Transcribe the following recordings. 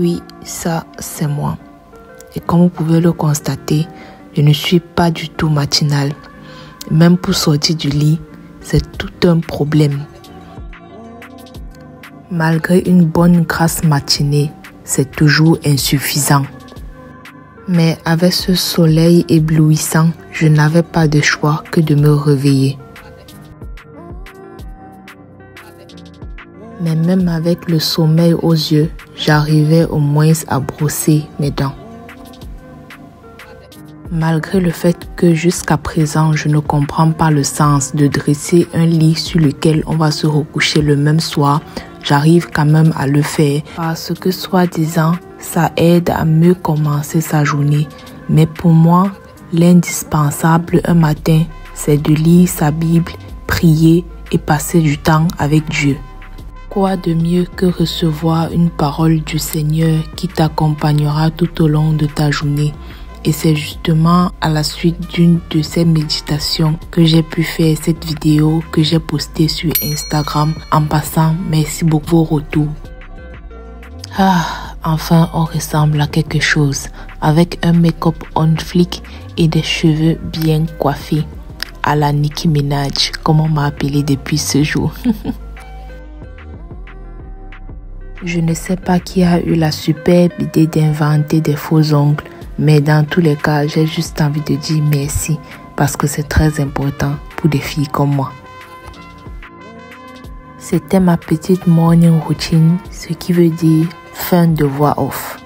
Oui, ça, c'est moi. Et comme vous pouvez le constater, je ne suis pas du tout matinale. Même pour sortir du lit, c'est tout un problème. Malgré une bonne grasse matinée, c'est toujours insuffisant. Mais avec ce soleil éblouissant, je n'avais pas de choix que de me réveiller. Mais même avec le sommeil aux yeux, j'arrivais au moins à brosser mes dents. Malgré le fait que jusqu'à présent, je ne comprends pas le sens de dresser un lit sur lequel on va se recoucher le même soir, j'arrive quand même à le faire parce que soi-disant, ça aide à mieux commencer sa journée. Mais pour moi, l'indispensable un matin, c'est de lire sa Bible, prier et passer du temps avec Dieu. Quoi de mieux que recevoir une parole du Seigneur qui t'accompagnera tout au long de ta journée? Et c'est justement à la suite d'une de ces méditations que j'ai pu faire cette vidéo que j'ai postée sur Instagram. En passant, merci beaucoup pour vos retours. Enfin on ressemble à quelque chose avec un make-up on flic et des cheveux bien coiffés à la Nicki Minaj, comme on m'a appelé depuis ce jour. Je ne sais pas qui a eu la superbe idée d'inventer des faux ongles, mais dans tous les cas, j'ai juste envie de dire merci parce que c'est très important pour des filles comme moi. C'était ma petite morning routine, ce qui veut dire fin de voix off.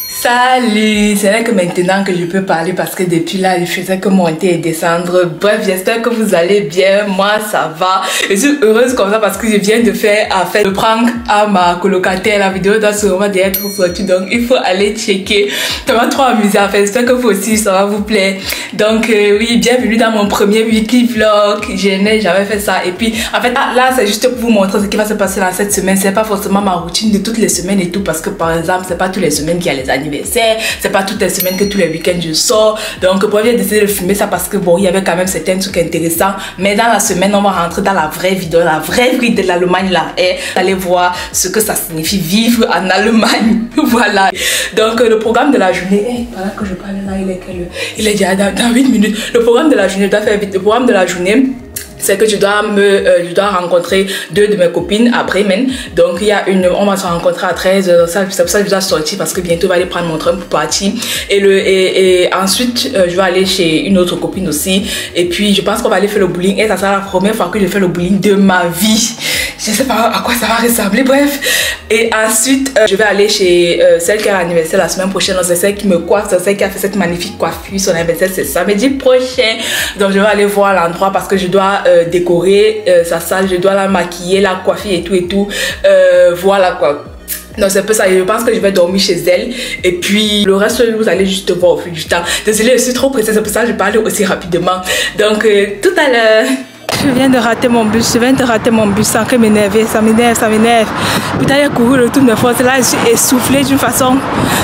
Salut, c'est là que maintenant que je peux parler parce que depuis là je faisais que monter et descendre. Bref, j'espère que vous allez bien, moi ça va. Je suis heureuse comme ça parce que je viens de faire de prendre à ma colocataire. La vidéo doit sûrement être sortie, donc il faut aller checker. Ça m'a trop amusé à faire, j'espère que vous aussi ça va vous plaire. Donc oui, bienvenue dans mon premier weekly vlog. Je n'ai jamais fait ça et puis en fait là c'est juste pour vous montrer ce qui va se passer dans cette semaine. C'est pas forcément ma routine de toutes les semaines et tout parce que par exemple c'est pas tous les semaines qu'il y a les anniversaires. C'est pas toutes les semaines que tous les week-ends je sors. Donc pour j'ai décidé de filmer ça parce que bon, il y avait quand même certains trucs intéressants. Mais dans la semaine, on va rentrer dans la vraie vidéo, la vraie vie de l'Allemagne là. Et allez voir ce que ça signifie vivre en Allemagne. Voilà. Donc le programme de la journée, pendant que je parle là, il est déjà dans 8 minutes. Le programme de la journée, je dois faire vite. Le programme de la journée, c'est que je dois rencontrer 2 de mes copines à Bremen. Donc il y a on va se rencontrer à 13h. C'est pour ça que je dois sortir parce que bientôt je vais aller prendre mon train pour partir. Et ensuite je vais aller chez une autre copine aussi. Et puis je pense qu'on va aller faire le bowling. Et ça sera la première fois que je fais le bowling de ma vie. Je sais pas à quoi ça va ressembler, bref. Et ensuite je vais aller chez celle qui a l'anniversaire la semaine prochaine. C'est celle qui me coiffe, c'est celle qui a fait cette magnifique coiffure. Son anniversaire c'est samedi prochain. Donc je vais aller voir l'endroit parce que je dois décorer sa salle, je dois la maquiller, la coiffer et tout. Voilà quoi. Donc c'est un peu ça, je pense que je vais dormir chez elle. Et puis le reste vous allez juste voir au fil du temps. Désolée, je suis trop pressée, c'est pour ça que je parle aussi rapidement. Donc tout à l'heure. Je viens de rater mon bus, sans que m'énerver, ça m'énerve. Putain, j'ai couru le tour de force, là je suis essoufflée d'une façon.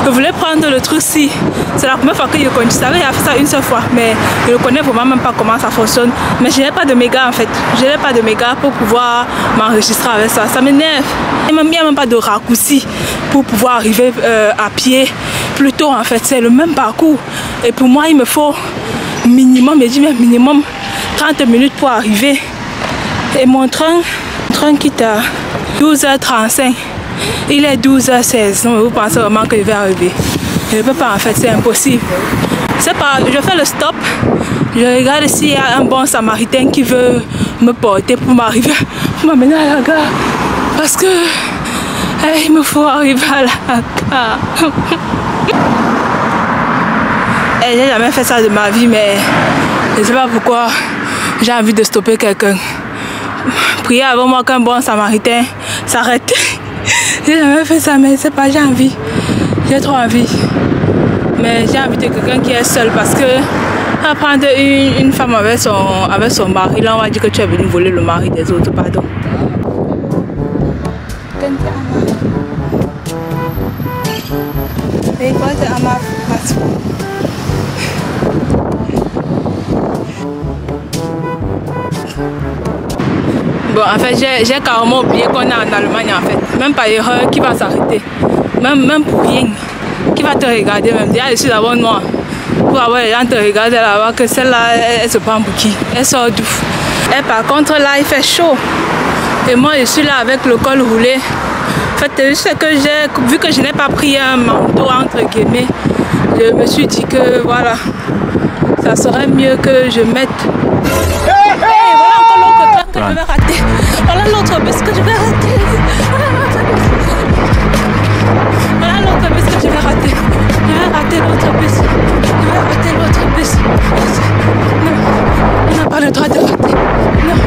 Je voulais prendre le truc si. C'est la première fois que je connais. Je savais qu'il a fait ça une seule fois, mais je ne connais vraiment même pas comment ça fonctionne. Mais je n'ai pas de méga en fait. Je n'ai pas de méga pour pouvoir m'enregistrer avec ça. Ça m'énerve. Il n'y a même pas de raccourci pour pouvoir arriver à pied plus tôt en fait. C'est le même parcours. Et pour moi, il me faut minimum, je dis même minimum 30 minutes pour arriver. Et mon train quitte à 12h35. Il est 12h16. Donc vous pensez vraiment que je vais arriver? Je ne peux pas en fait, c'est impossible. C'est pas, je fais le stop. Je regarde s'il y a un bon samaritain qui veut me porter pour m'arriver, pour m'amener à la gare. Parce que il me faut arriver à la gare. Et j'ai jamais fait ça de ma vie, mais je ne sais pas pourquoi j'ai envie de stopper quelqu'un. Prier avant moi qu'un bon samaritain s'arrête. J'ai jamais fait ça, mais c'est pas, j'ai envie. J'ai trop envie. Mais j'ai envie de quelqu'un qui est seul parce que à prendre une femme avec son mari, là on va dire que tu es venu voler le mari des autres, pardon. Bon, en fait, j'ai carrément oublié qu'on est en Allemagne, en fait. Même par erreur, qui va s'arrêter? Même pour rien. Qui va te regarder même? Déjà, je suis d'abord noire. Pour avoir les gens te regarder là-bas, que celle-là, elle se prend pour qui? Elle sort d'où? Et par contre, là, il fait chaud. Et moi, je suis là avec le col roulé. En fait, c'est que vu que je n'ai pas pris un manteau, entre guillemets, je me suis dit que, voilà, ça serait mieux que je mette... Hey, voilà encore l'autre train que je vais rater. Voilà l'autre bus que je vais rater. Voilà l'autre bus que je vais rater. Je vais rater l'autre bus. Je vais rater l'autre bus. Non, on n'a pas le droit de rater. Non,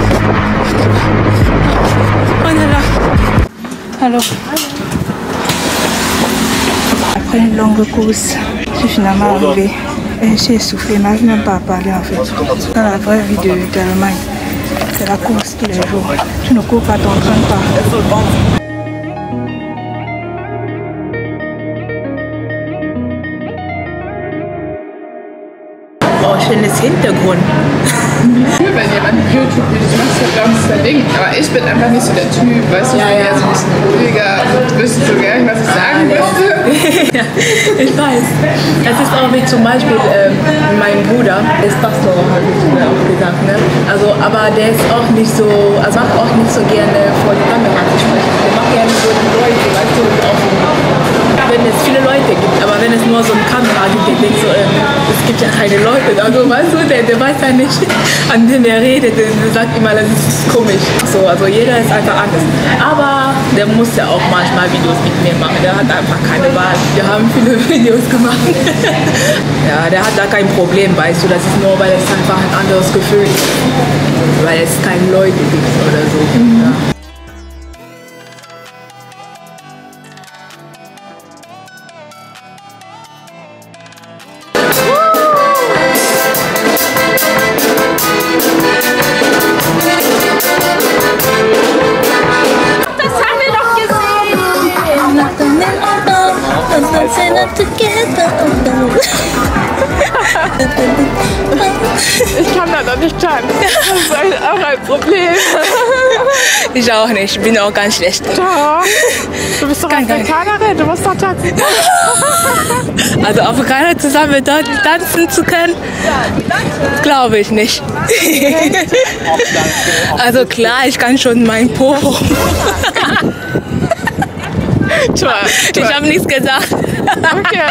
on est là. Alors, après une longue course, je suis finalement arrivée. Et je suis essoufflée, je n'arrive même pas à parler en fait. Dans la vraie vie d'Allemagne, c'est la course tous les jours. Tu ne cours pas, tu n'entraînes pas. Oh, schönes Hintergrund. Wenn jemand YouTube Videos macht, ist glaube ich das Ding. Aber ich bin einfach nicht so der Typ, weißt du, ich bin eher so ein bisschen ruhiger, wüsste so gar nicht, was ich sagen müsste. Ja, ich weiß. Es ist auch wie zum Beispiel mein Bruder, ist Pastor, habe ich auch gesagt. Ne? Also, aber der ist auch nicht so, also macht auch nicht so gerne vor die Kamera zu sprechen. Der macht gerne so die Leute, weißt du, wenn es viele Leute gibt, aber wenn es nur so eine Kamera gibt, der denkt so, es gibt ja keine Leute, also weißt du, der weiß ja nicht, an dem er redet, der sagt immer, das ist komisch. So, also jeder ist einfach anders. Aber der muss ja auch manchmal Videos mit mir machen, der hat einfach keine Wahl. Wir haben viele Videos gemacht. Ja, der hat da kein Problem, weißt du, das ist nur, weil es einfach ein anderes Gefühl ist, weil es keine Leute gibt oder so. Ja. Ich kann das doch nicht tanzen. Das ist auch ein Problem. Ich auch nicht, ich bin auch ganz schlecht. Doch. Du bist doch Afrikanerin, du musst doch tanzen. Also Afrikaner zusammen dort tanzen zu können, glaube ich nicht. Also klar, ich kann schon mein Po. Ich habe nichts gesagt. Okay.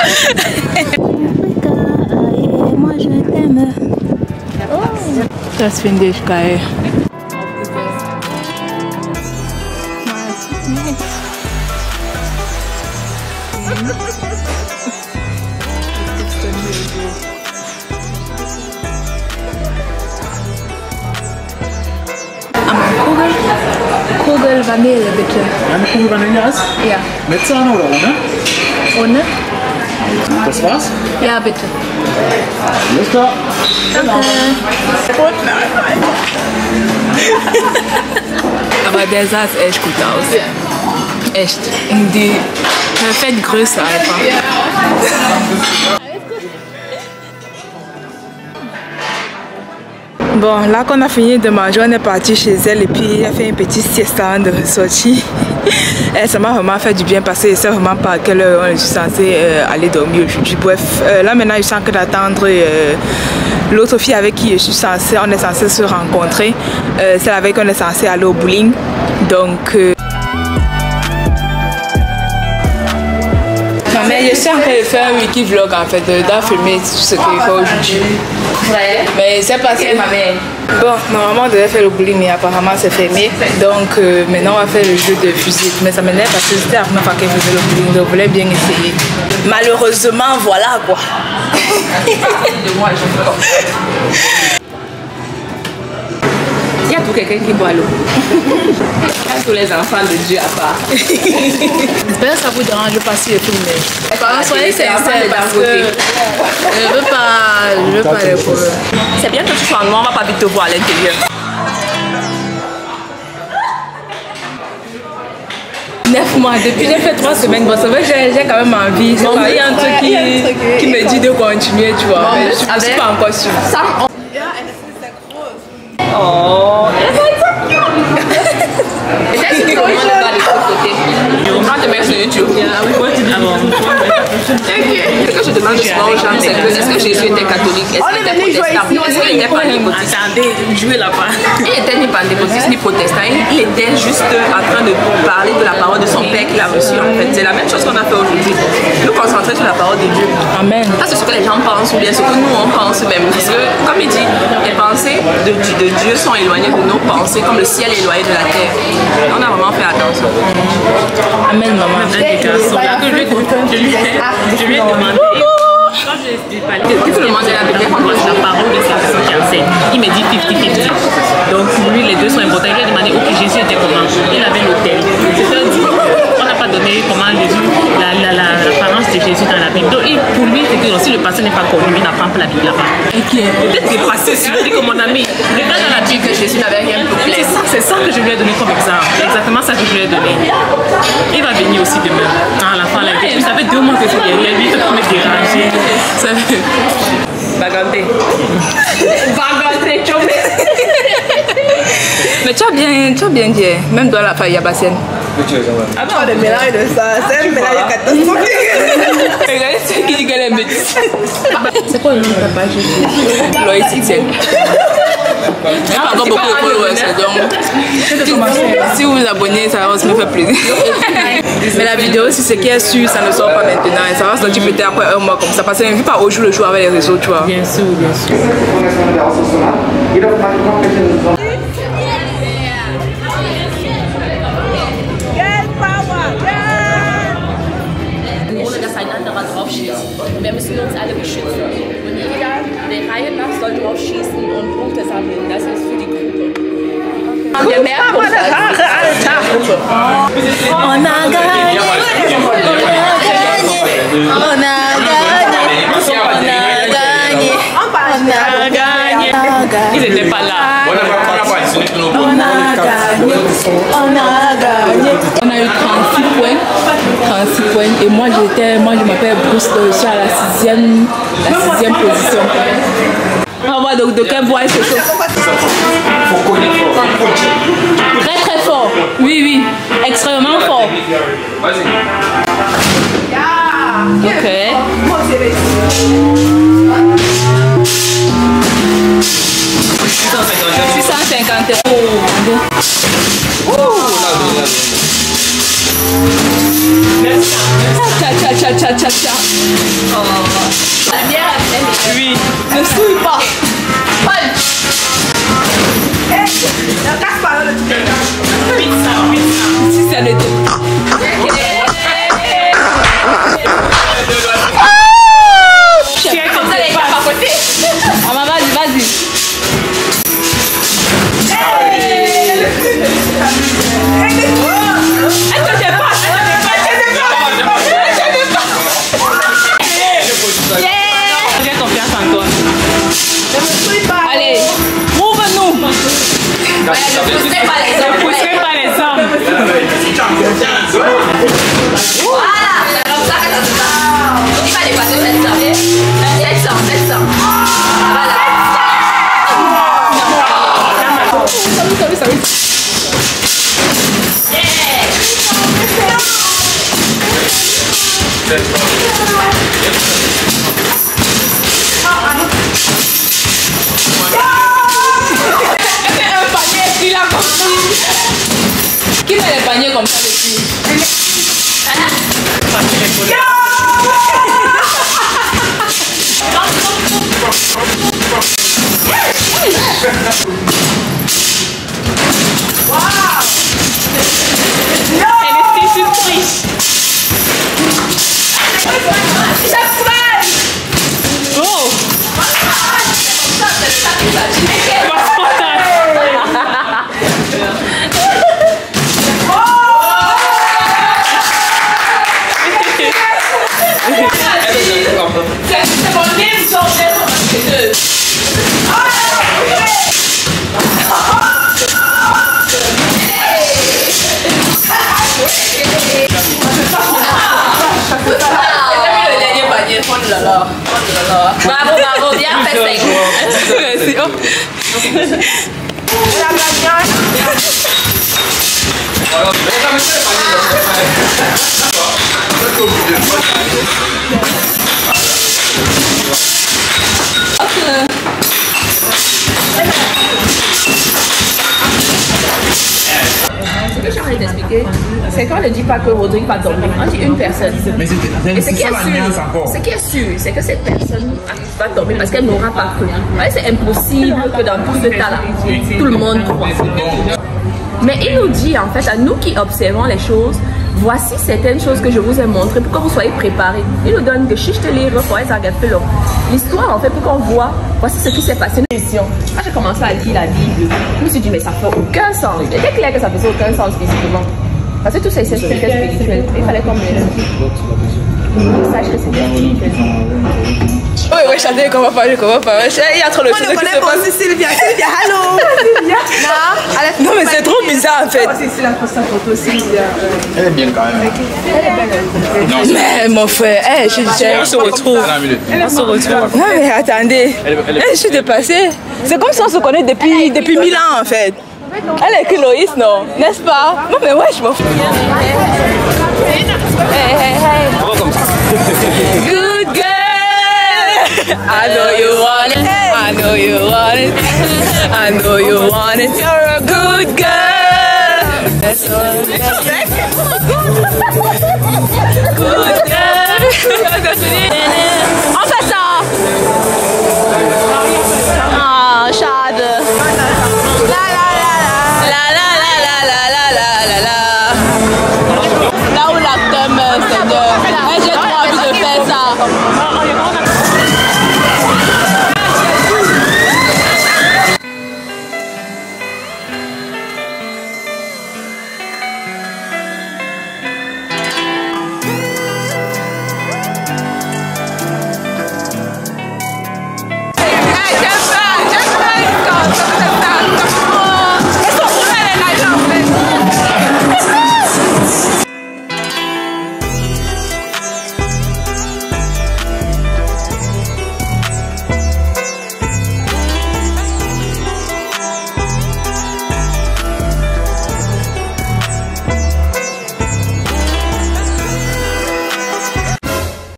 Das finde ich geil. Kugel Vanille, bitte. Eine Kugel Vanilleeis? Ja. Mit Sahne oder ohne? Ohne? Das war's? Ja, bitte. Alles klar. Aber der sah echt gut aus. Ja. Echt. In die perfekte Größe einfach. Ja. Bon, là qu'on a fini de manger, on est parti chez elle et puis elle a fait une petite sieste avant de ressortir. Et ça m'a vraiment fait du bien parce que je ne sais vraiment pas à quelle heure je suis censée aller dormir aujourd'hui. Bref, là maintenant je sens que d'attendre l'autre fille avec qui on est censé se rencontrer. Celle avec qui on est censé aller au bowling. Donc... Mais je suis en train de faire un wiki vlog en fait, filmer tout ce qu'il faut aujourd'hui. Ouais. Mais c'est parce que ma mère. Bon, normalement on devait faire le bowling mais apparemment c'est fermé. Donc maintenant on va faire le jeu de fusil. Mais ça m'énerve parce que c'était la première fois qu'elle faisait le bowling, donc je voulais bien essayer. Malheureusement, voilà quoi. Il y a tout quelqu'un qui boit l'eau. Tous les enfants de Dieu à part. J'espère que ça vous dérange pas si je filme. Soyez sincères parce que je veux pas les problèmes. C'est bien que tu sois en noir, on va pas vite te voir à l'intérieur. 9 mois, depuis j'ai fait 3 semaines, bon c'est vrai que j'ai quand même envie. Il y a un truc qui me dit de continuer, tu vois. Mais je ne suis pas encore sûre. Oh, Ce que je demande souvent aux gens, c'est que est-ce que Jésus était catholique? Est-ce qu'il était protestant? Est-ce qu'il était pentecôtiste? Attendez, jouez là-bas. Il était ni pentecôtiste ni protestant. Il était juste en train de parler de la parole de son père qu'il a reçu en fait. C'est la même chose qu'on a fait aujourd'hui. Nous concentrer sur la parole de Dieu. Amen. Ça, c'est ce que les gens pensent ou bien ce que nous on pense même. Parce que, comme il dit, les pensées de Dieu sont éloignées de nos pensées, comme le ciel est éloigné de la terre. On a vraiment fait attention. Amen, maman. Je lui ai demandé. Quand je lui ai parlé de la parole de sa personne qui enseigne, il me dit 50-50. Donc pour lui, les deux sont importants. Il lui a demandé, ok, Jésus était comment? Il avait l'autel. C'est-à-dire, on n'a pas donné comment Jésus, l'apparence de Jésus dans la Bible. Donc pour lui, c'est que si le pasteur n'est pas connu, il n'apprend pas la Bible là-bas. Peut-être que le pasteur, si je dis comme mon ami, regarde dans la Bible que Jésus n'avait rien pour plaire. C'est ça que je lui ai donné comme exemple. C'est exactement ça que je lui ai donné. Il va venir aussi demain. À la fin, ça fait 2 mois que c'est derrière lui, il peut me déranger. Baganté. Mais tu as bien dit, même dans la faille yabassienne. Ah bon, le mélange de ça, c'est un mélange catastrophique. Regardez ce qui dit qu'elle est bêtise. C'est quoi le nom de ta page? Loïs Etienne. Il y a encore beaucoup de followers, donc si vous vous abonnez, ça va aussi me faire plaisir. Mais la vidéo, si c'est qui est sûr, ça ne sort pas maintenant. Et ça va sortir peut-être après 1 mois comme ça. Parce qu'on ne vit pas au jour le jour avec les réseaux, tu vois. Bien sûr, bien sûr. Anderer drauf schießen. Wir müssen uns alle beschützen. Und jeder der Reihe nach soll drauf schießen und Punkte sammeln. Das ist für die Gruppe. Der Mehrpunkt. On a gagné. Ils n'étaient pas là. On a gagné. On a eu 36 points. 36 points. Et moi, je m'appelle Bruce. Je suis à la 6e position. On va voir de quelle voix elle se chauffe. Très très fort. Oui. Extrêmement fort. Ok. 650 €. Cha. Oui. Ne souille pas. Punch. Pizza. Si c'est le deux. Comme ça, les gars, pas côté. Ah, maman, vas-y. J'ai confiance en toi. Allez, move-nous. Ne poussez pas les hommes. Ne poussez pas les hommes. Voilà, c'est comme ça que ça se passe. Il va dépasser 700. 700. Voilà. Sorry. Qui met les paniers comme ça dessus? C'est mon livre sur les Bravo, bien fait. Merci. Ce que j'ai envie d'expliquer, c'est qu'on ne dit pas que Rodrigue va dormir. On dit une personne. Mais Et ce qui est sûr, c'est que cette personne va dormir parce qu'elle n'aura pas cru. C'est impossible que dans tout ce tas-là, tout le monde croit. Mais il nous dit en fait, à nous qui observons les choses, voici certaines choses que je vous ai montrées pour que vous soyez préparés. Il nous donne des chiches de livres pour être agafé. L'histoire en fait pour qu'on voit, voici ce qui s'est passé. Quand j'ai commencé à lire la Bible, je me suis dit mais ça fait aucun sens. Il était clair que ça faisait aucun sens physiquement. Parce que tout ça c'est spirituel. Il fallait qu'on me sache que c'était spirituel. Oui, chanter, comment parler. Il y a trop de choses qui se passent. Sylvia, hello. Non, mais c'est trop bizarre en fait. Elle est bien quand même. Mais mon frère, on se retrouve. Non, mais attendez. Je suis dépassée. C'est comme si on se connaît depuis 1000 ans en fait. Elle est que Loïs, non? N'est-ce pas? Non, mais ouais, je m'en fous. Hey. Good girl. I know you want it. I know you want it. I know you want it. You're a good girl. That's all. Good girl. On fait ça. Ah, Chad. Là où l'acteur meurt, Seigneur. J'ai trop envie de faire ça.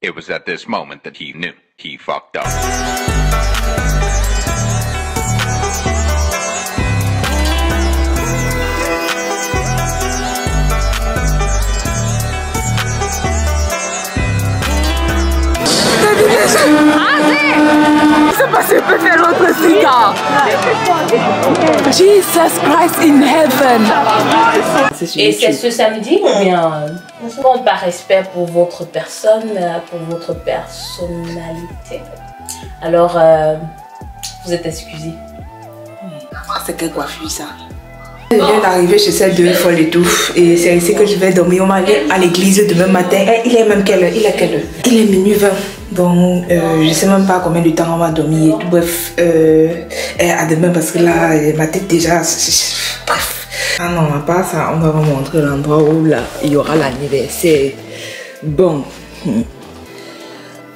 It was at this moment that he knew he fucked up. Je peux faire l'autre cigare. Jesus Christ in heaven. Et c'est ce samedi ou bien non par respect pour votre personne, pour votre personnalité. Alors, vous êtes excusé. C'est quelle coiffure ça? Je viens d'arriver chez cette deux folles et tout. Et c'est ici que je vais dormir. On va aller à l'église demain matin. Il est même quelle heure? Il est quelle heure? Il est minuit 20. Bon, je sais même pas combien de temps on va dormir. Bref, à demain parce que là, ma tête déjà... Bref. Ah non, à part ça, on va vous montrer l'endroit où là, il y aura l'anniversaire. Bon.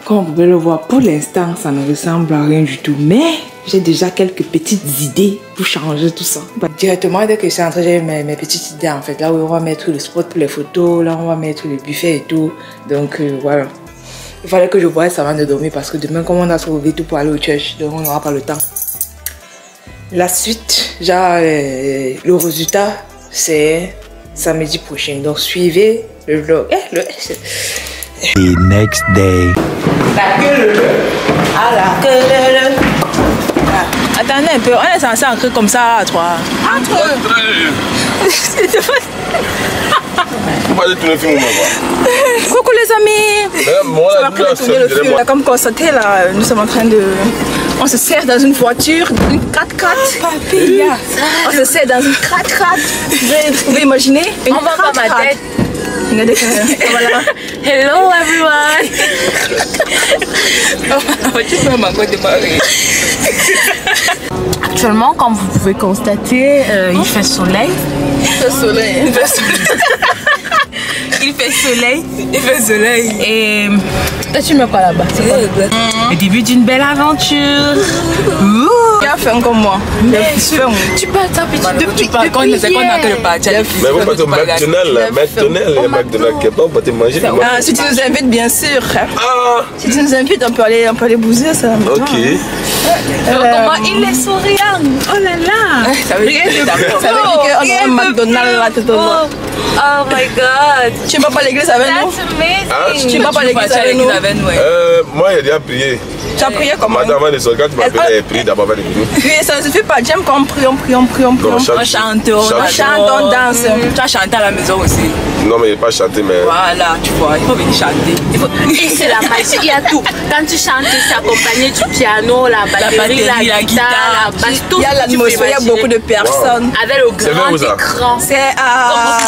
Comme vous pouvez le voir, pour l'instant, ça ne ressemble à rien du tout. Mais j'ai déjà quelques petites idées pour changer tout ça. Directement, dès que je suis entrée, j'ai mes petites idées en fait. Là où on va mettre le spot pour les photos, là on va mettre le buffet et tout. Donc voilà. Il fallait que je voie ça avant de dormir parce que demain, comme on a trouvé tout pour aller au church, donc on n'aura pas le temps. La suite, genre, le résultat, c'est samedi prochain. Donc suivez le vlog. The next day. La queue le. Ah la queue le. Attendez un peu, on est censé entrer comme ça à trois. Entre. Coucou les amis. Comme constaté là, nous sommes en train de... On se sert dans une voiture, une 4x4. On se sert dans une 4x4. Vous pouvez imaginer une 4x4. Regardez voilà. Hello everyone. Actuellement, comme vous pouvez constater, il fait soleil. Il fait soleil. il fait soleil. Il fait soleil. Et toi, tu mets quoi là-bas? Le début d'une belle aventure. Tu as fait comme moi. Tu parles ça, petit depuis quand on a que le parti. Mais vous partez au McDonald's là. McDonald's qui est pas pour te manger. Si tu nous invites, bien sûr. Si tu nous invites, on peut aller bouger ça. Ok. Comment il est souriant. Oh là là. Ça veut dire qu'on a un McDonald's là tout au long. Oh my god. Tu ne vas pas à l'église avec nous? Tu ne vas pas à l'église avec nous? Moi, j'ai déjà prié. Tu as prié comment? Madame, quand tu m'appelles, j'ai prié d'abord avec nous. Oui, ça ne suffit pas. J'aime qu'on prie, on chante, on danse. Tu as chanté à la maison aussi? Non, mais il n'a pas chanté, mais... Voilà, tu vois, il faut venir chanter. Et c'est la magie, il y a tout. Quand tu chantes, c'est accompagné du piano, la batterie, la guitare, la basse, tout. Il y a l'atmosphère, il y a beaucoup de personnes. Avec le grand écran. C'est à...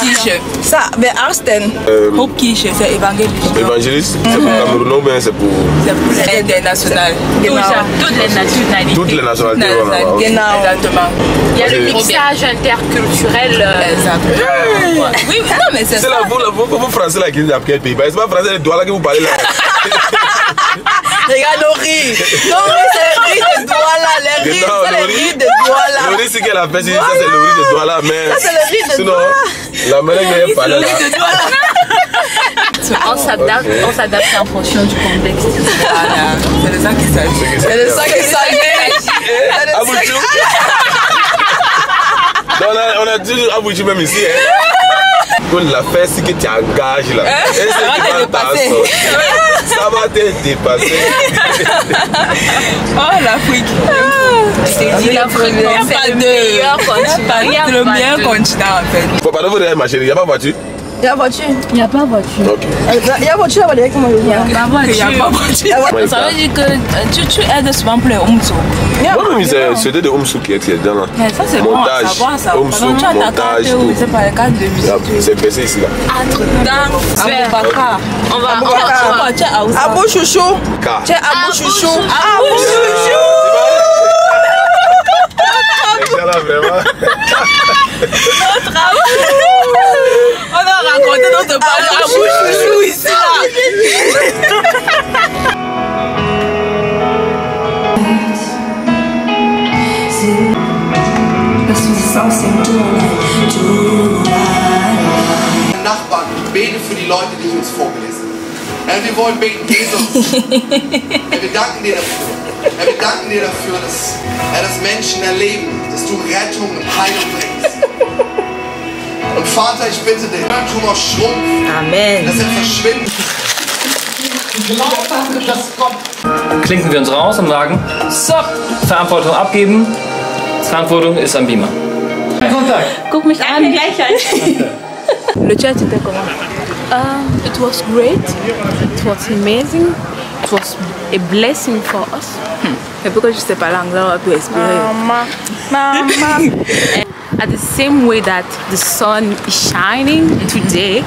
Ça, mais Arsten. Hope Kish, c'est évangéliste. Évangéliste? C'est pour Cameroun ou bien c'est pour... C'est pour l'international. Toutes les nationalités. Toutes les nationalités, voilà. Exactement. Il y a le mixage interculturel. Exactement. Oui, non, mais c'est ça. C'est là, vous français là qui est dans quel pays? C'est pas français, les doigts là que vous parlez là. Regarde nos riz. Nos riz, c'est le riz de doigts là. Les riz, c'est le riz de doigts là. Le riz, c'est qu'elle a fait, ça c'est le riz de doigts là. Mais ça c'est le riz de doigts. Sinon, la manière qu'elle parle là. On s'adapte en fonction du contexte. Voilà. C'est de ça qu'il s'agit. C'est de ça qu'il s'agit. Abouchou. On a dit Abouchou même ici. La fête, c'est que tu engages là. Et c'est qui va t'asseoir. Ça va te dépasser. Oh l'Afrique. C'est dit l'Afrique. Il n'y a pas de le meilleur continent en fait. Faut pas de ma chérie, il n'y a pas de voiture. Il y a voiture. Il n'y a pas voiture. Ok. Il y a voiture là-bas, comment je viens? Il n'y a pas voiture. Ça veut dire que tu aides souvent pour les Oumsou. Moi-même, c'était de Oumsou qui est dedans là. Mais ça c'est bon à savoir ça. Oumsou, montage, tout. C'est pas le cas de visite. C'est baissé ici là. Aboubakar. On va. Abou Chouchou. Tu es Abou Chouchou. Abou Chouchou. Excellent, vraiment. On a raconté notre page à Chouchou ici là. Nachbarn, bete für die Leute, die ich uns vorgelesen habe. Herr, wir wollen beten, Jesus. Herr, wir danken dir dafür. Herr, wir danken dir dafür, dass Menschen erleben, dass du Rettung und Heilung bringst. Und Vater, ich bitte dich, Irrtum aus Schrumpf, Amen. Dass er verschwindet. Ich glaube, dass es kommt. Klinken wir uns raus und sagen, so, Verantwortung abgeben. Verantwortung ist am Beamer. Kontakt. Guck mich an, gleich an. Le chat était comment? It was great. It was amazing. It was a blessing for us. Et pourquoi je ne sais pas l'anglais, on peut expliquer. Mama. At the same way that the sun is shining today,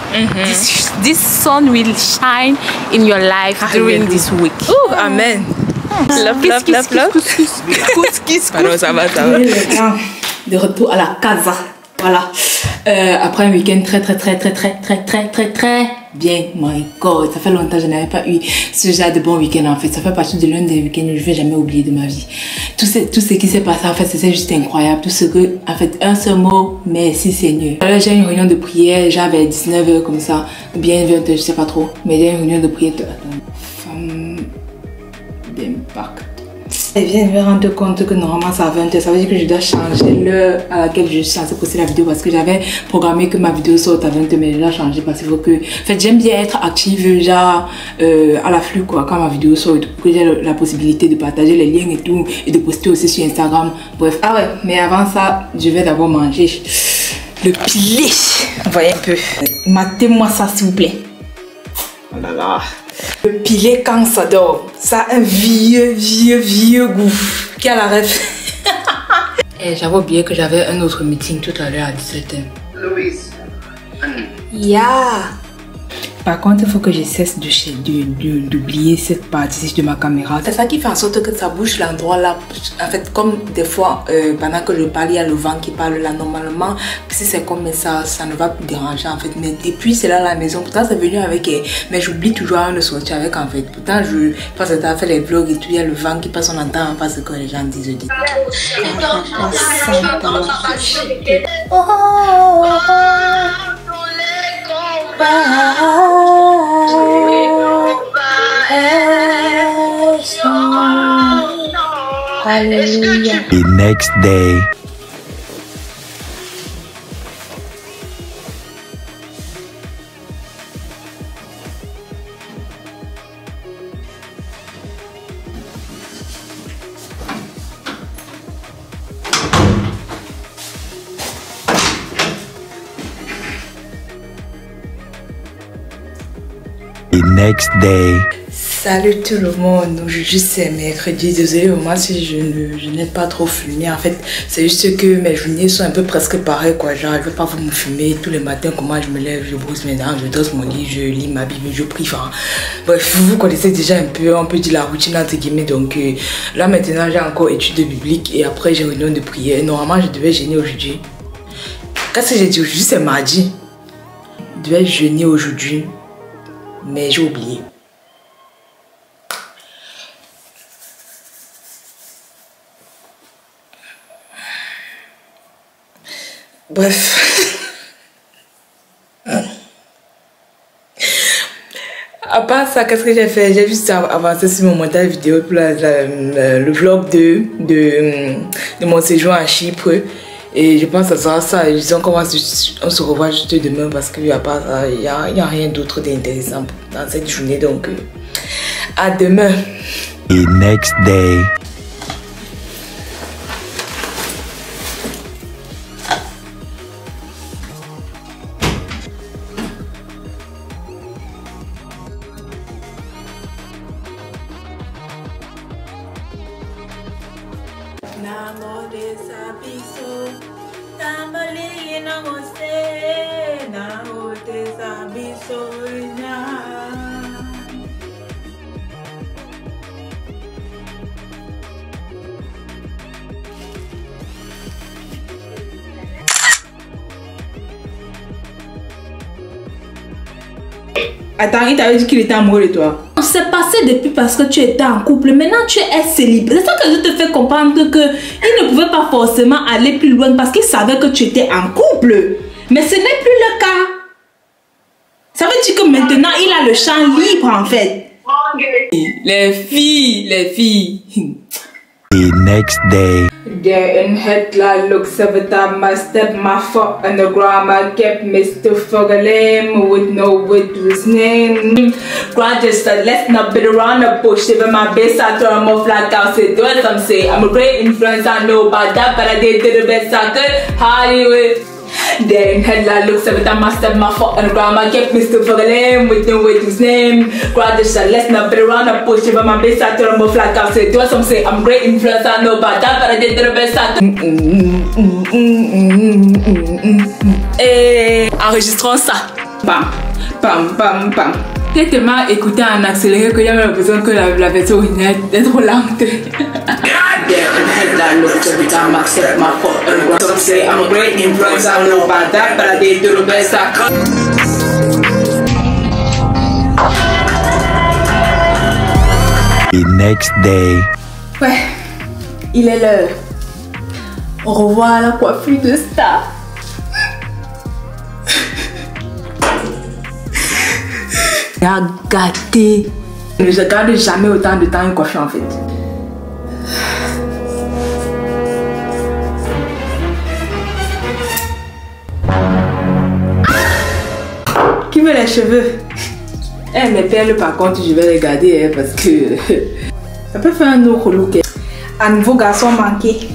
this sun will shine in your life during this week. Ouh, amen. Love. Pardon, ça va. De retour à la casa. Voilà. Après un week-end très bien. My God, ça fait longtemps que je n'avais pas eu ce genre de bon week-end en fait. Ça fait partie de l'un des week-ends que je ne vais jamais oublier de ma vie. Tout ce qui s'est passé en fait, c'était juste incroyable. Tout ce que, en fait, un seul mot, merci Seigneur. Alors j'ai une réunion de prière, j'avais 19h comme ça, ou bien 20h, je sais pas trop. Mais j'ai une réunion de prière. Femme d'impact. Je viens de me rendre compte que normalement c'est à 20h, ça veut dire que je dois changer l'heure à laquelle je suis censée poster la vidéo parce que j'avais programmé que ma vidéo sorte à 20h mais je dois changer parce qu'il faut que... En fait j'aime bien être active genre à l'afflux quoi quand ma vidéo sort, pour que j'ai la possibilité de partager les liens et tout et de poster aussi sur Instagram, bref. Ah ouais, mais avant ça je vais d'abord manger le pilé. Voyez un peu. Matez-moi ça s'il vous plaît. Oh là là. Le pilé quand ça dort, ça a un vieux goût. Qui a la ref? Et j'avais oublié que j'avais un autre meeting tout à l'heure à 17h. Louise. Yeah. Par contre, il faut que je cesse d'oublier cette partie de ma caméra. C'est ça qui fait en sorte que ça bouge l'endroit là. En fait, comme des fois, pendant que je parle, il y a le vent qui parle là. Normalement, si c'est comme ça, ça ne va plus déranger en fait. Mais depuis, c'est là à la maison. Pourtant, c'est venu avec... mais j'oublie toujours de sortir avec en fait. Pourtant, je passe le temps à faire les vlogs et tout. Il y a le vent qui passe, on entend pas ce que les gens disent. Hallelujah. The next day. The next day. Salut tout le monde, aujourd'hui c'est mercredi, désolé moi si je n'ai pas trop filmé en fait, c'est juste que mes journées sont un peu presque pareilles quoi, genre je vais pas vous me filmer tous les matins comment je me lève, je brosse mes dents, je dresse mon lit, je lis ma Bible, je prie, enfin bref vous connaissez déjà un peu, on peut dire la routine entre guillemets, donc là maintenant j'ai encore études bibliques et après j'ai réunion de prière, normalement je devais jeûner aujourd'hui, qu'est-ce que j'ai dit aujourd'hui, c'est mardi, je devais jeûner aujourd'hui, mais j'ai oublié. Bref, à part ça, qu'est-ce que j'ai fait? J'ai juste avancé sur mon montage vidéo pour le vlog de mon séjour à Chypre. Et je pense que ça sera ça. Disons qu'on se revoit juste demain parce qu'il n'y a pas ça, il n'y a rien d'autre d'intéressant dans cette journée. Donc, à demain. The next day. Attends, il t'avait dit qu'il était amoureux de toi. C'est passé depuis parce que tu étais en couple. Maintenant, tu es célibataire. C'est ça que je te fais comprendre que il ne pouvait pas forcément aller plus loin parce qu'il savait que tu étais en couple. Mais ce n'est plus le cas. Ça veut dire que maintenant, il a le champ libre en fait. Les filles. The next day. There in headline looks every time I step my foot on the ground, I kept Mr. Fogalem with no with his name. Grudges that let's not beat around the bush. Even my best I turn off like I said, do some say I'm a great influence, I know about that, but I did the best I could. Hollywood. There in headline looks every time I step my foot on the ground, I kept Mr. Fogalem with no with his name. Grudges that let's not beat around the bush. Even my best I turn off like I said, do some say I'm a great influence, I know about that, but I did the best I could. Et enregistrons ça. Bam, bam, bam, bam. J'ai tellement écouté en accéléré que j'ai l'impression que la version originale est trop lente. The next day. Ouais, il est l'heure. Au revoir la coiffure de star. Gâté. Je garde jamais autant de temps une coiffure en fait. Qui veut les cheveux? Mes perles par contre je vais les garder parce que ça peut faire un autre look. À nouveau garçon manqué.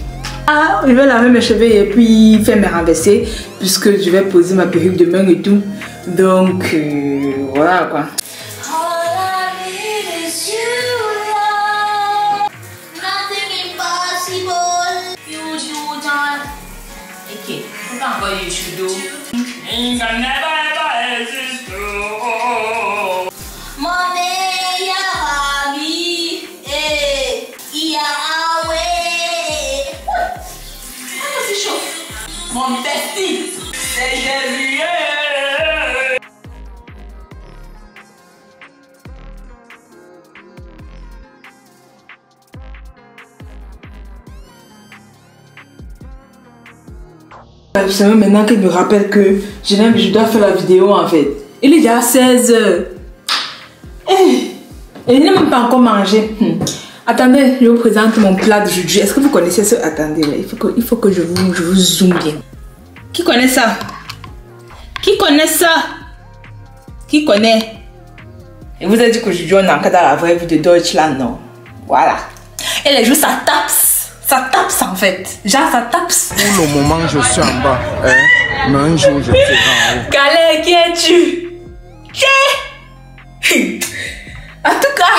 Ah, je vais laver mes cheveux et puis faire mes renversés puisque je vais poser ma perruque demain et tout. Donc voilà quoi. What you should do. Ain't gonna never ever exist. chaud. Mon bestie. C'est Gabriel. C'est maintenant qu'il me rappelle que je dois faire la vidéo en fait. Il est déjà 16 h. Et il n'a même pas encore mangé. Attendez, je vous présente mon plat d'aujourd'hui. Est-ce que vous connaissez ce? Attendez, il faut que je vous zoome bien. Qui connaît ça? Qui connaît ça? Qui connaît? Et vous avez dit qu'aujourd'hui on est encore dans la vraie vie de Deutschland, non? Voilà. Et les jours ça tape. Ça tape en fait. Genre ça tape. Pour le moment je suis en bas. Mais un jour je serai en haut. Calais, qui es-tu? Qui? En tout cas,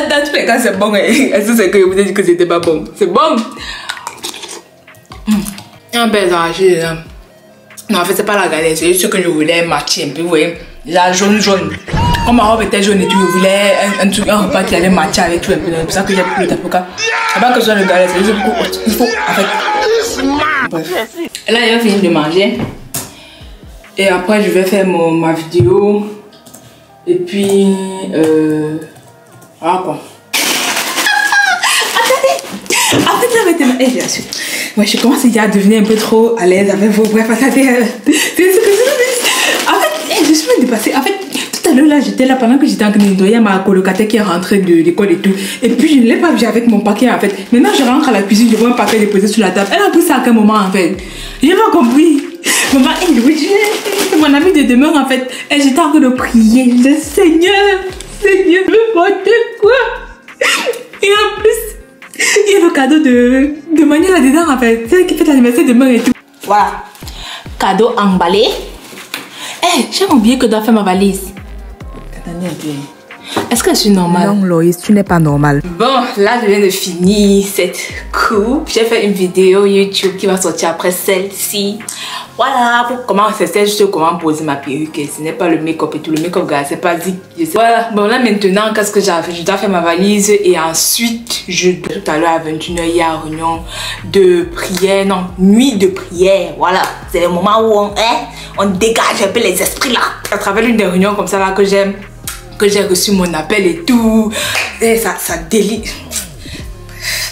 dans tous les cas c'est bon. Est-ce que c'est que je vous ai dit que c'était pas bon? C'est bon. Un bel argile là. Non en fait c'est pas la galette. C'est juste que je voulais matcher un peu. Vous voyez. La jaune. Comme ma robe était jaune et tout, je voulais un repas qui allait matcher avec tout un peu. C'est pour ça que j'ai pris le tapoka. Avant que ce soit le galette, c'est juste il faut en fait. Bref. Et là, j'ai fini de manger. Et après, je vais faire ma vidéo. Et puis. Voilà quoi. Attendez! En fait, ça va être. Eh, bien sûr. Moi, je commence déjà à devenir un peu trop à l'aise avec vos. Bref, attendez. En fait, je suis même dépassée. En fait, tout à l'heure, là, j'étais là pendant que j'étais en train de nettoyer ma colocataire qui est rentrée de l'école et tout. Et puis, je ne l'ai pas vu avec mon paquet en fait. Maintenant, je rentre à la cuisine, je vois un paquet déposé sur la table. Elle a pris ça à quel moment en fait? J'ai pas compris. Maman, c'est mon ami de demeure en fait. Et j'étais en train de prier. Le Seigneur, me porte quoi? Et en plus, il y a le cadeau de Mania là-dedans en fait. C'est elle qui fait l'anniversaire demain et tout. Voilà. Cadeau emballé. Eh, j'ai oublié que je dois faire ma valise. Attendez un peu. Est-ce que je suis normale? Non, Loïs, tu n'es pas normale. Bon, là, je viens de finir cette coupe. J'ai fait une vidéo YouTube qui va sortir après celle-ci. Voilà, pour comment c'est juste comment poser ma perruque. Ce n'est pas le make-up et tout. Le make-up, gars, c'est pas dit. Voilà, bon, là, maintenant, qu'est-ce que j'ai fait? Je dois faire ma valise et ensuite, tout à l'heure à 21 h, il y a une réunion de prière. Non, nuit de prière. Voilà, c'est le moment où on dégage un peu les esprits là. À travers une des réunions comme ça là que j'aime. Que j'ai reçu mon appel et tout. Et ça délire.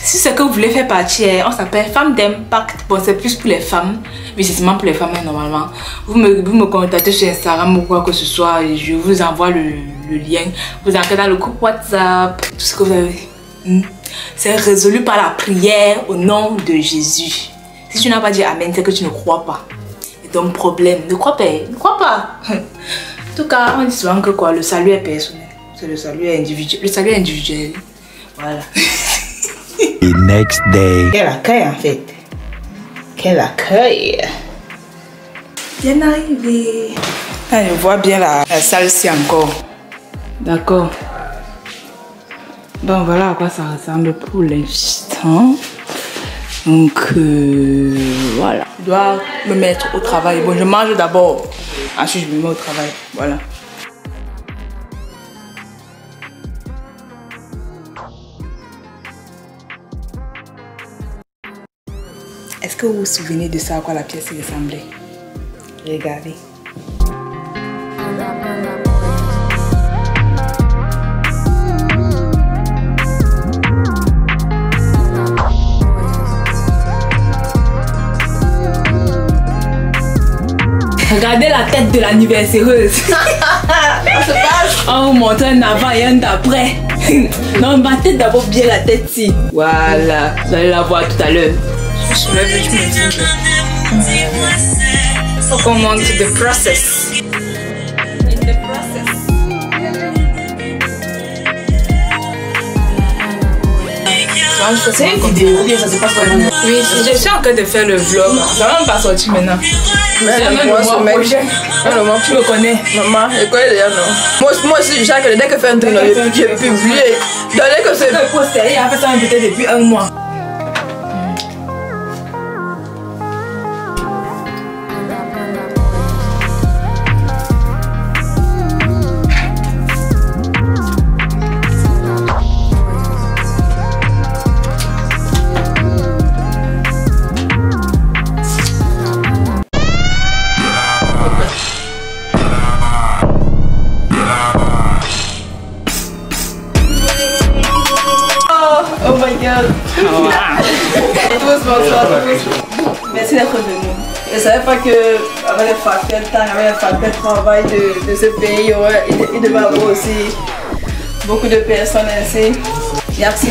Si c'est que vous voulez faire partie, on s'appelle Femmes d'Impact. Bon, c'est plus pour les femmes. Mais c'est seulement pour les femmes normalement. Vous me contactez sur Instagram ou quoi que ce soit. Et je vous envoie le lien. Vous entrez dans le groupe WhatsApp. Tout ce que vous avez. C'est résolu par la prière au nom de Jésus. Si tu n'as pas dit Amen, c'est que tu ne crois pas. Et ton problème, ne crois pas. Ne crois pas. En tout cas, on dit souvent que quoi, le salut est personnel. C'est le salut est individuel. Le salut est individuel. Voilà. The next day. Quel accueil en fait. Quel accueil. Bien arrivé. Ah, je vois bien la salle-ci encore. D'accord. Bon, voilà à quoi ça ressemble pour l'instant. Donc, voilà. Je dois me mettre au travail. Bon, je mange d'abord. Ensuite, je me mets au travail. Voilà. Est-ce que vous vous souvenez de ça, à quoi la pièce ressemblait? Regardez. Regardez la tête de l'anniversaireuse. On vous montre un avant et un d'après. Non, ma tête d'abord bien la tête si. Voilà, vous allez la voir tout à l'heure. Je me dis. Faut qu'on montre the process. C'est une vidéo, bien ça se passe vraiment. Oui, je suis en train de faire le vlog. Ça va même pas sortir maintenant. Mais le mois prochain. Tu me connais. Maman, je connais déjà non. Moi aussi, je sais que dès que je fais un truc, je publie. Dès que c'est. Le poster, il a fait ça peut-être depuis un mois. Merci d'être venu. Je ne savais pas qu'avec les facteurs de temps, avec les facteurs de travail de ce pays, il devait y avoir aussi beaucoup de personnes ainsi. Merci.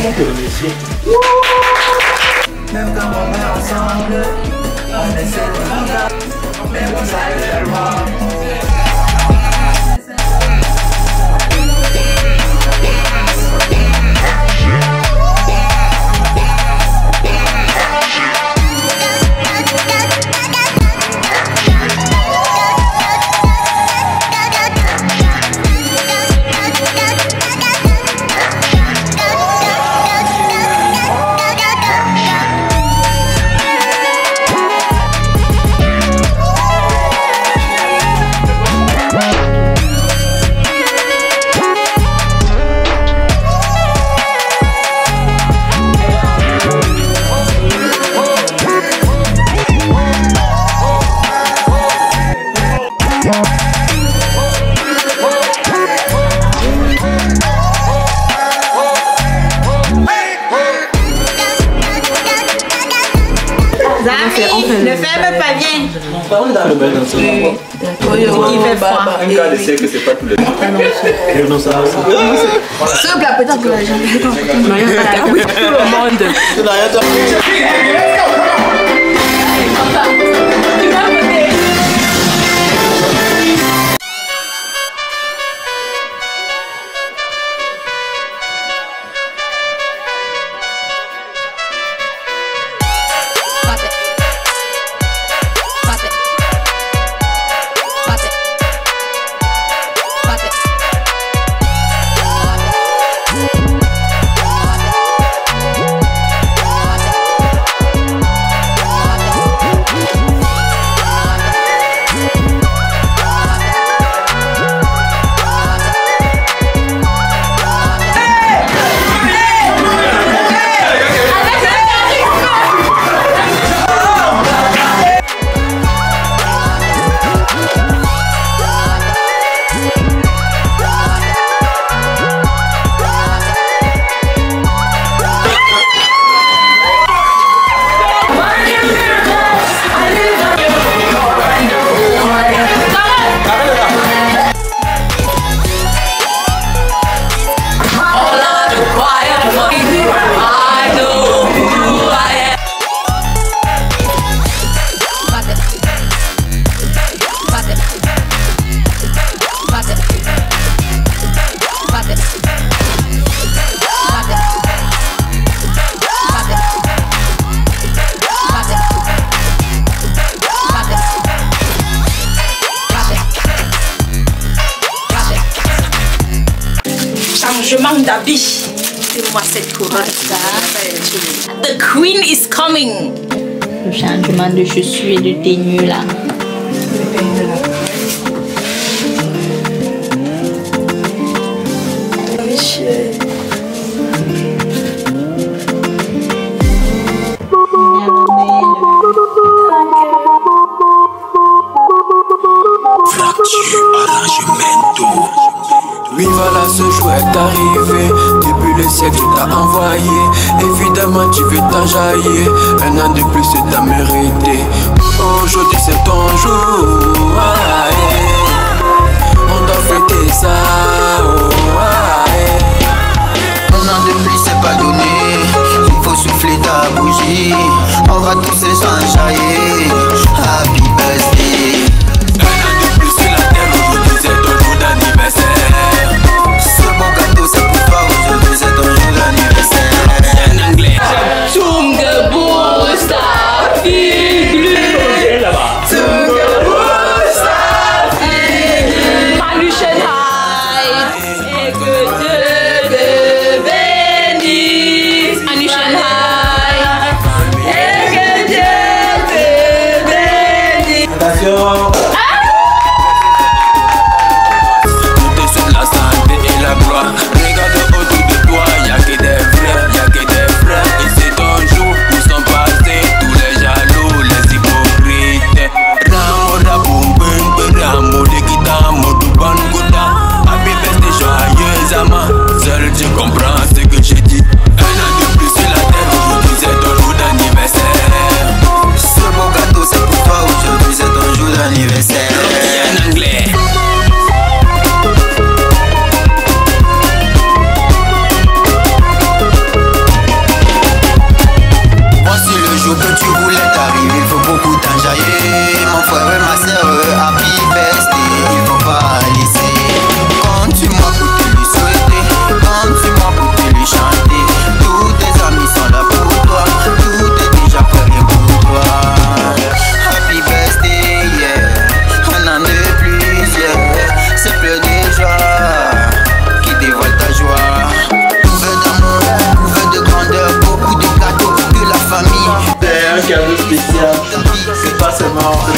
Même quand on est ensemble, on essaie de mais vous allez tellement. Ne ferme pas bien. Qui fait froid. Un cas de siècle, c'est pas tous les jours. Ce plat peut-être que les gens tout le monde. Changement d'habit. C'est moi cette couronne. The queen is coming. Le changement de chaussures et de tenue là. Oui voilà, ce jour est arrivé. Depuis le siècle tu t'as envoyé. Évidemment tu veux t'enjailler. Un an de plus c'est à mériter. Aujourd'hui c'est ton jour. On doit fêter ça. Un an de plus c'est pas donné. Il faut souffler ta bougie. On va tous s'enjailler. Happy birthday.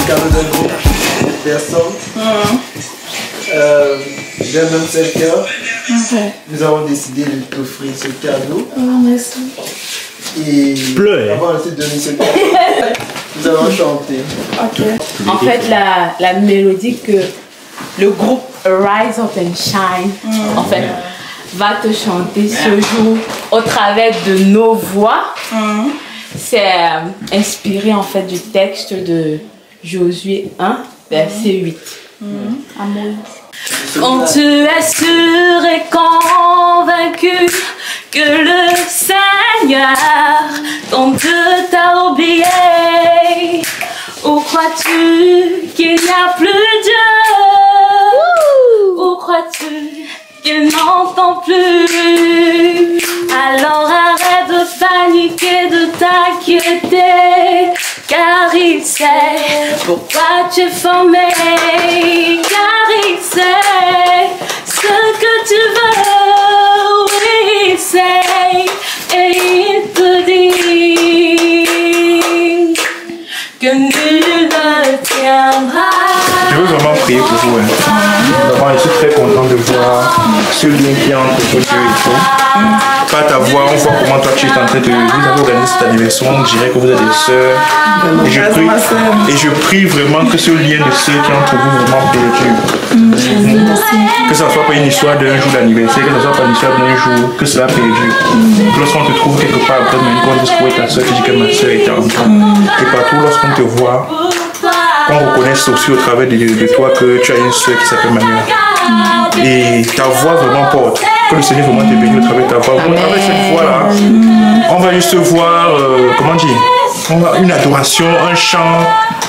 cadeau d'un groupe de personnes. D'un même secteur. Nous avons décidé de t'offrir ce cadeau. Merci. Et avant de te donner ce cadeau, nous allons chanter. En fait, la mélodie que le groupe Rise Up and Shine, en fait, va te chanter ce jour au travers de nos voix. C'est inspiré en fait du texte de Josué 1, verset 8. Quand tu es sûr et convaincu que le Seigneur, ton Dieu, t'a oublié, où crois-tu qu'il n'y a plus Dieu? Où crois-tu qu'il n'entend plus? Alors arrête de paniquer, de t'inquiéter, car il sait pourquoi tu es formé, car il sait ce que tu veux, oui, il sait, et il te dit que nul ne tiendra. Je veux vraiment prier pour vous. D'abord, je suis très content de voir ce lien qui est entre toi et toi. Par ta voix, on voit comment toi tu es en train de... Vous avez organisé cet anniversaire, on dirait que vous êtes des sœurs. Et je prie vraiment que ce lien de sœurs qui est entre vous vraiment perdure. Que ça ne soit pas une histoire d'un jour d'anniversaire, que ce ne soit pas une histoire d'un jour, que cela perdure. Que lorsqu'on te trouve quelque part après, même quand on dit que ta sœur, tu dis que ma sœur était en toi. Et partout, lorsqu'on te voit, qu'on reconnaisse aussi au travers de toi que tu as une sœur qui s'appelle Manuela. Et ta voix vraiment porte. Que le Seigneur vraiment te bénisse au travers de ta voix. Avec cette voix-là, on va juste voir, comment dire, une adoration, un chant,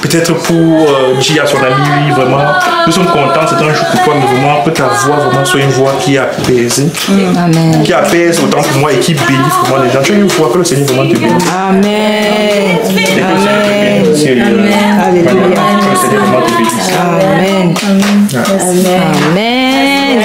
peut-être pour dire à son ami, oui, vraiment, nous sommes contents, c'est un jour pour toi, mais vraiment, que ta voix vraiment soit une voix qui apaise, qui apaise autant pour moi et qui bénit vraiment les gens. Tu as une voix, que le Seigneur vraiment te bénisse. Amen. Amen.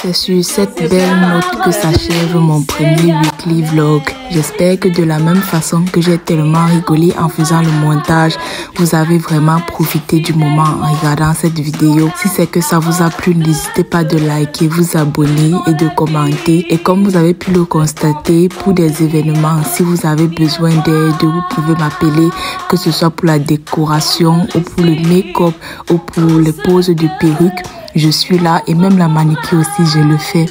C'est sur cette belle note que s'achève mon premier weekly vlog. J'espère que de la même façon que j'ai tellement rigolé en faisant le montage, vous avez vraiment profité du moment en regardant cette vidéo. Si c'est que ça vous a plu, n'hésitez pas de liker, vous abonner et de commenter. Et comme vous avez pu le constater, pour des événements, si vous avez besoin d'aide, vous pouvez m'appeler, que ce soit pour la décoration ou pour le make-up ou pour les poses de perruque. Je suis là et même la manicure aussi, je le fais.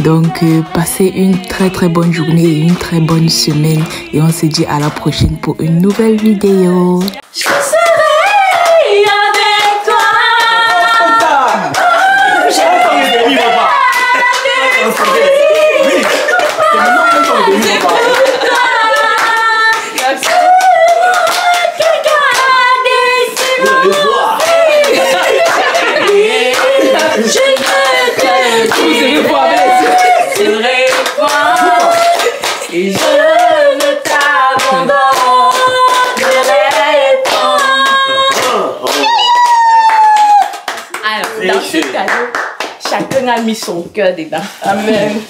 Donc, passez une très bonne journée et une très bonne semaine. Et on se dit à la prochaine pour une nouvelle vidéo. Je serai avec toi. Et je ne t'abandonnerai pas. Alors, dans ce cadeau, chacun a mis son cœur dedans. Amen.